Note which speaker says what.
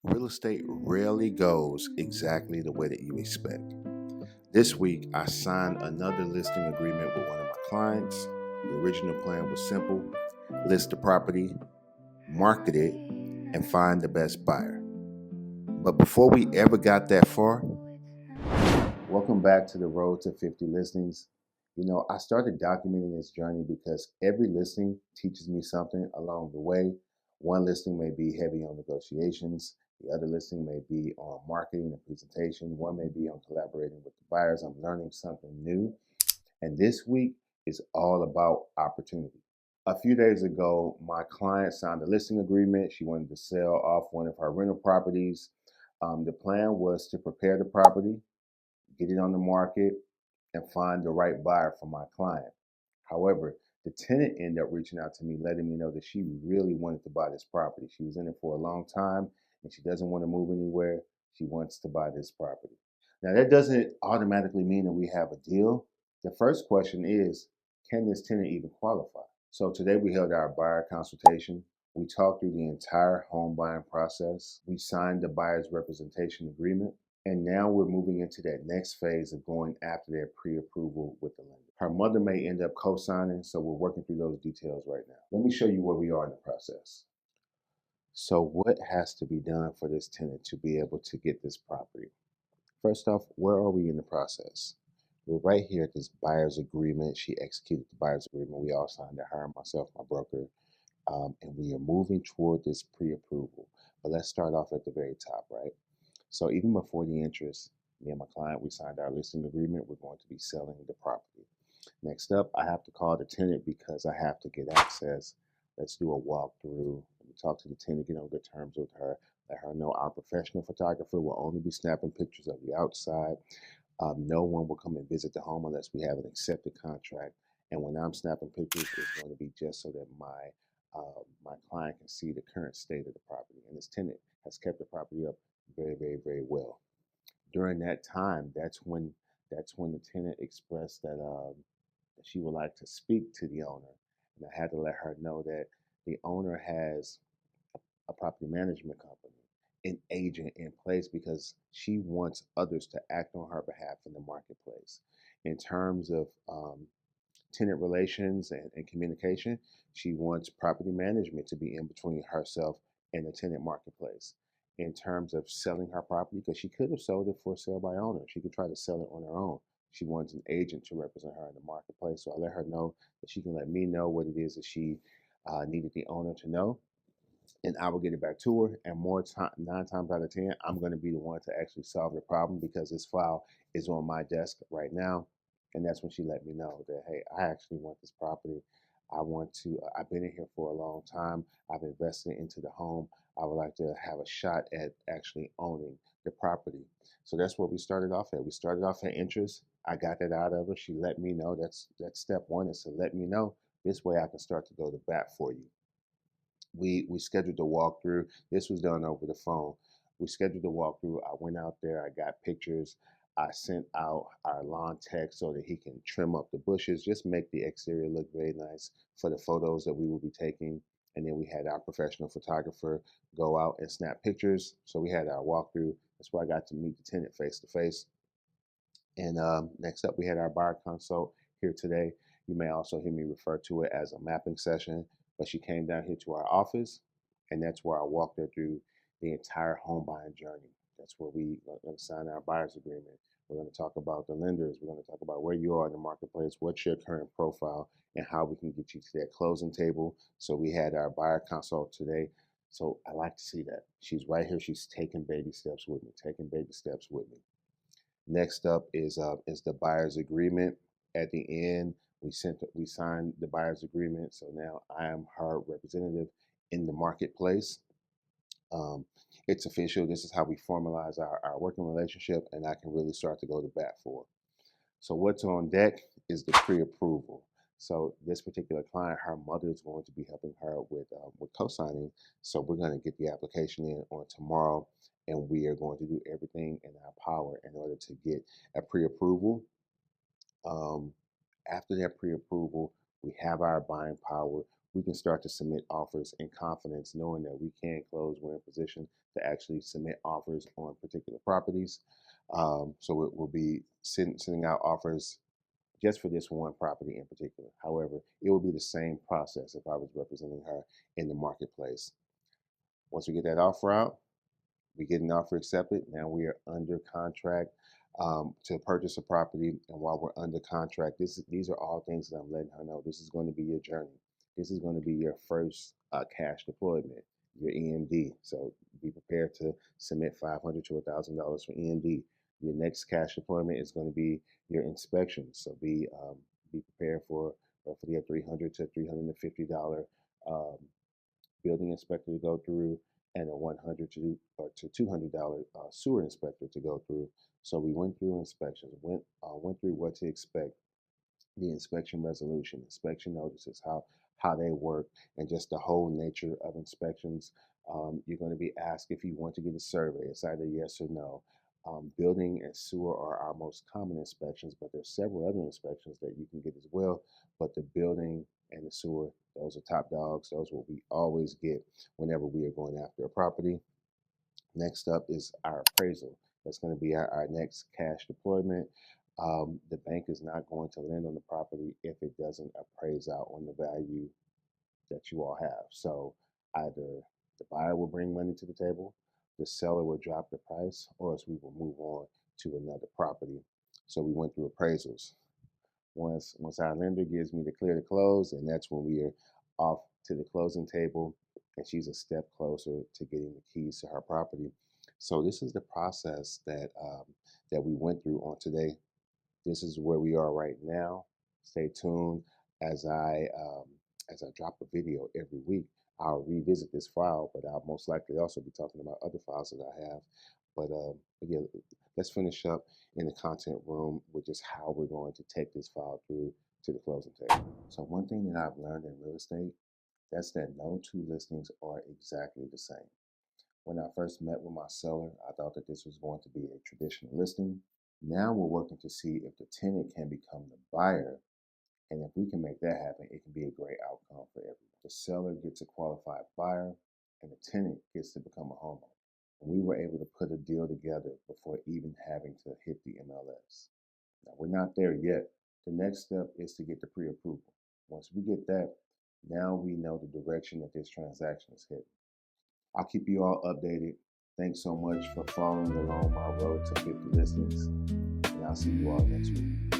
Speaker 1: Real estate rarely goes exactly the way that you expect. This week, I signed another listing agreement with one of my clients. The original plan was simple: list the property, market it, and find the best buyer. But before we ever got that far, welcome back to the road to 50 listings. I started documenting this journey because every listing teaches me something along the way. One listing may be heavy on negotiations, the other listing may be on marketing and presentation, one may be on collaborating with the buyers. I'm learning something new. And this week is all about opportunity. A few days ago, my client signed a listing agreement. She wanted to sell off one of her rental properties. The plan was to prepare the property, get it on the market, and find the right buyer for my client. However, the tenant ended up reaching out to me, letting me know that she really wanted to buy this property. She was in it for a long time and she doesn't want to move anywhere. She wants to buy this property. Now, that doesn't automatically mean that we have a deal. The first question is, can this tenant even qualify? So today we held our buyer consultation. We talked through the entire home buying process. We signed the buyer's representation agreement. And now we're moving into that next phase of going after their pre-approval with the lender. Her mother may end up co-signing, so we're working through those details right now. Let me show you where we are in the process. So what has to be done for this tenant to be able to get this property? First off, where are we in the process? We're right here at this buyer's agreement. She executed the buyer's agreement. We all signed it, her, myself, my broker, and we are moving toward this pre-approval. But let's start off at the very top, right? So even before the interest, me and my client, we signed our listing agreement. We're going to be selling the property. Next up, I have to call the tenant because I have to get access. Let's do a walkthrough. Let me talk to the tenant, get on good terms with her. Let her know our professional photographer will only be snapping pictures of the outside. No one will come and visit the home unless we have an accepted contract. And when I'm snapping pictures, it's going to be just so that my client can see the current state of the property. And this tenant has kept the property up very, very, very well. During that time, that's when the tenant expressed that she would like to speak to the owner, and I had to let her know that the owner has a property management company, an agent in place because she wants others to act on her behalf in the marketplace. In terms of tenant relations and communication, she wants property management to be in between herself and the tenant marketplace. In terms of selling her property, because she could have sold it for sale by owner, she could try to sell it on her own. She wants an agent to represent her in the marketplace. So I let her know that she can let me know what it is that she needed the owner to know, and I will get it back to her. And more time, 9 times out of 10, I'm going to be the one to actually solve the problem because this file is on my desk right now. And that's when she let me know that, hey, I actually want this property. I've been in here for a long time. I've invested into the home. I would like to have a shot at actually owning the property. So that's where we started off at. We started off at interest. I got that out of her. She let me know. That's step one, is to let me know. This way I can start to go to bat for you. We scheduled a walkthrough. This was done over the phone. We scheduled a walkthrough. I went out there. I got pictures. I sent out our lawn tech so that he can trim up the bushes, just make the exterior look very nice for the photos that we will be taking. And then we had our professional photographer go out and snap pictures. So we had our walkthrough. That's where I got to meet the tenant face to face. And next up, we had our buyer consult here today. You may also hear me refer to it as a mapping session, but she came down here to our office, and that's where I walked her through the entire home buying journey. That's where we are going to sign our buyer's agreement. We're going to talk about the lenders. We're going to talk about where you are in the marketplace, what's your current profile, and how we can get you to that closing table. So we had our buyer consult today. So I like to see that. She's right here. She's taking baby steps with me, taking baby steps with me. Next up is the buyer's agreement. At the end, we signed the buyer's agreement. So now I am her representative in the marketplace. Um, it's official. This is how we formalize our working relationship, and I can really start to go to bat for her. So what's on deck is the pre-approval. So this particular client, her mother is going to be helping her with co-signing. So we're going to get the application in on tomorrow, and we are going to do everything in our power in order to get a pre-approval. Um, After that pre-approval, we have our buying power. we can start to submit offers in confidence, knowing that we can close. We're in position to actually submit offers on particular properties. So it will be sending out offers just for this one property in particular. However, it will be the same process if I was representing her in the marketplace. Once we get that offer out, we get an offer accepted. Now we are under contract to purchase a property. And while we're under contract, these are all things that I'm letting her know. This is going to be your journey. This is going to be your first cash deployment, your EMD. So be prepared to submit $500 to $1,000 for EMD. Your next cash deployment is going to be your inspection. So be prepared for roughly a $300 to $350 building inspector to go through and a $100 to $200 sewer inspector to go through. So we went through inspections, went through what to expect, the inspection resolution, inspection notices, how they work, and just the whole nature of inspections. You're going to be asked if you want to get a survey. It's either yes or no. Building and sewer are our most common inspections, but there's several other inspections that you can get as well. But the building and the sewer, those are top dogs. Those are what we always get whenever we are going after a property. Next up is our appraisal. That's going to be our next cash deployment. The bank is not going to lend on the property if it doesn't appraise out on the value that you all have. So either the buyer will bring money to the table, the seller will drop the price, or else we will move on to another property. So we went through appraisals. Once our lender gives me the clear to close, and that's when we are off to the closing table, and she's a step closer to getting the keys to her property. So this is the process that we went through on today. This is where we are right now. Stay tuned as I drop a video every week. I'll revisit this file, but I'll most likely also be talking about other files that I have. But yeah, let's finish up in the content room with just how we're going to take this file through to the closing table. So one thing that I've learned in real estate, that's that no two listings are exactly the same. When I first met with my seller, I thought that this was going to be a traditional listing. Now we're working to see if the tenant can become the buyer. And if we can make that happen, it can be a great outcome for everyone. The seller gets a qualified buyer, and the tenant gets to become a homeowner. And we were able to put a deal together before even having to hit the MLS. Now, we're not there yet. The next step is to get the pre-approval. Once we get that, now we know the direction that this transaction is heading. I'll keep you all updated. Thanks so much for following along my road to 50 listings, and I'll see you all next week.